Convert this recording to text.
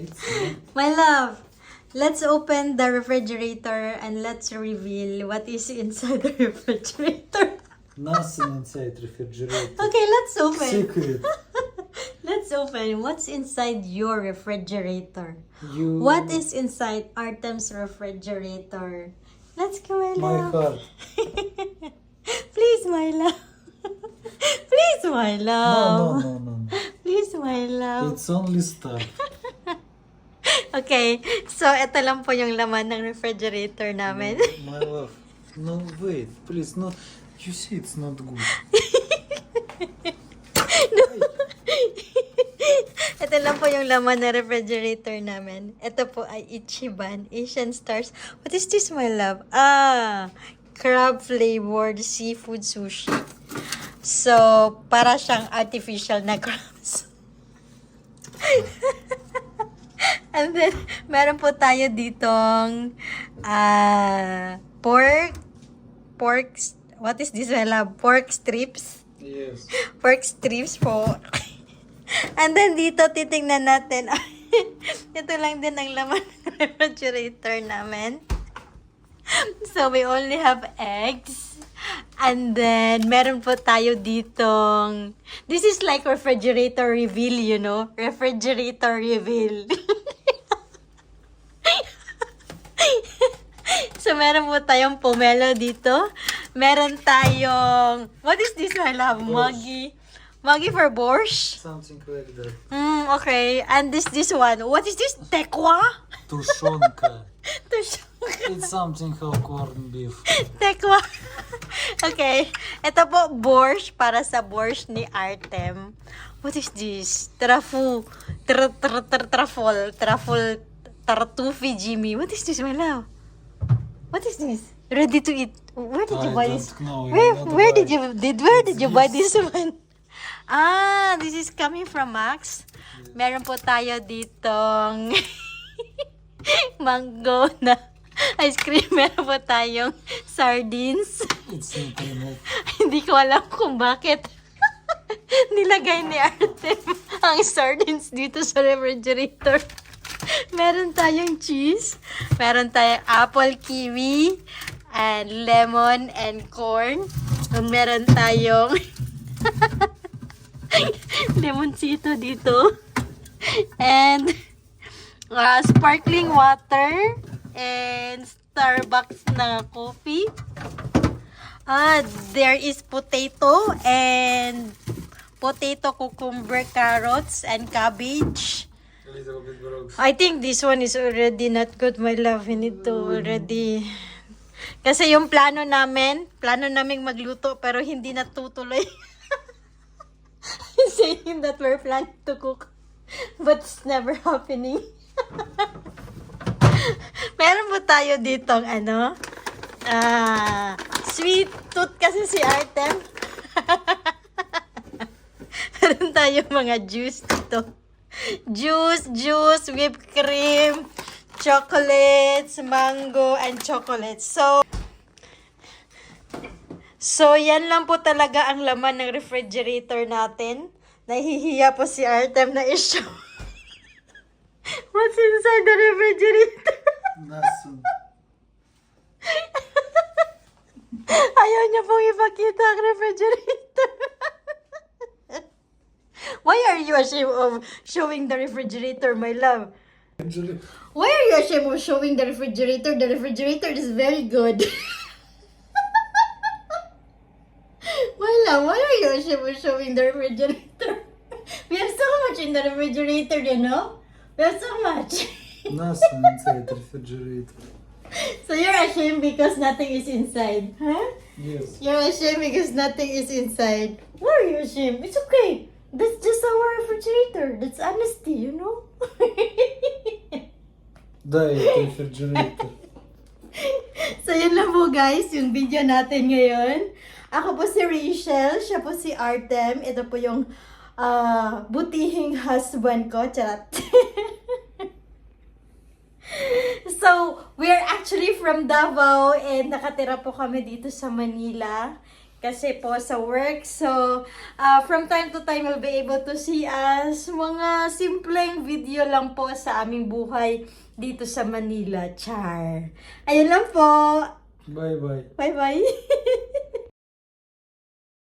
it's not. My love, let's open the refrigerator and let's reveal what is inside the refrigerator. Nothing inside refrigerator. Okay, let's open. Secret. Let's open. What's inside your refrigerator? You. What is inside Artem's refrigerator? Let's go, my My love. heart. Please, my love. Please, my love. No. Please, my love. It's only start. Okay, so ito lang po yung laman ng refrigerator namin. My love. No, wait, please, no. You see, it's not good. Ito lang po yung laman ng refrigerator namin. Ito po ay Ichiban Asian Stars. What is this, my love? Crab flavored seafood sushi. So, para siyang artificial na crabs. And then, meron po tayo ditong what is this, my love? Pork strips. Yes. Pork strips po. And then dito, titingnan natin. Ito lang din ang laman ng refrigerator namin. So, we only have eggs. And then, meron po tayo ditong... This is like refrigerator reveal, you know? Refrigerator reveal. So, meron po tayong pomelo dito. Meron tayong... What is this, my love? Maggi. Maggi for borscht? Something like that. Okay. And this one. What is this? Tekwa? Тушонка. It's something of corned beef. Tekwa. Okay. Ito po, borscht para sa borscht ni Artem. What is this? Truffle. Tartufi Jimmy. What is this, my love? What is this? Ready to eat. Where did you buy this? Where did you buy this one? This is coming from Max. Meron po tayo ditong mango na ice cream. Meron po tayong sardines. It's not enough. Hindi ko alam kung bakit nilagay ni Artem ang sardines dito sa refrigerator. Meron tayong cheese. Meron tayong apple, kiwi, and lemon, and corn. And meron tayong lemoncito dito. And sparkling water. And Starbucks na coffee. There is potato and potato, cucumber, carrots, and cabbage. A little bit gross. I think this one is already not good, my love. We need to already... Kasi yung plano naming magluto pero hindi natutuloy. Saying that we're planning to cook but it's never happening. Meron po tayo ditong sweet tooth kasi si Artem. Meron tayong mga juice dito. Juice, whipped cream, chocolates, mango, and chocolates. So, yan lang po talaga ang laman ng refrigerator natin. Nahihiya po si Artem na i-show. What's inside the refrigerator? Nothing. Ayaw niya pong ipakita ang refrigerator. Why are you ashamed of showing the refrigerator, my love? Why are you ashamed of showing the refrigerator? The refrigerator is very good. My love, why are you ashamed of showing the refrigerator? We have so much in the refrigerator, you know? We have so much. Nothing inside refrigerator. So you're ashamed because nothing is inside, huh? Yes. You're ashamed because nothing is inside. Why are you ashamed? It's okay. That's just our refrigerator. That's honesty, you know? Diet refrigerator. So yun lang po guys, yung video natin ngayon. Ako po si Rachel, siya po si Artem. Ito po yung butihing husband ko. Charot. So, we are actually from Davao and nakatira po kami dito sa Manila. kasi po sa work. So, from time to time, you'll be able to see us. Mga simpleng video lang po sa aming buhay dito sa Manila. Char. Ayun lang po. Bye-bye. Bye-bye.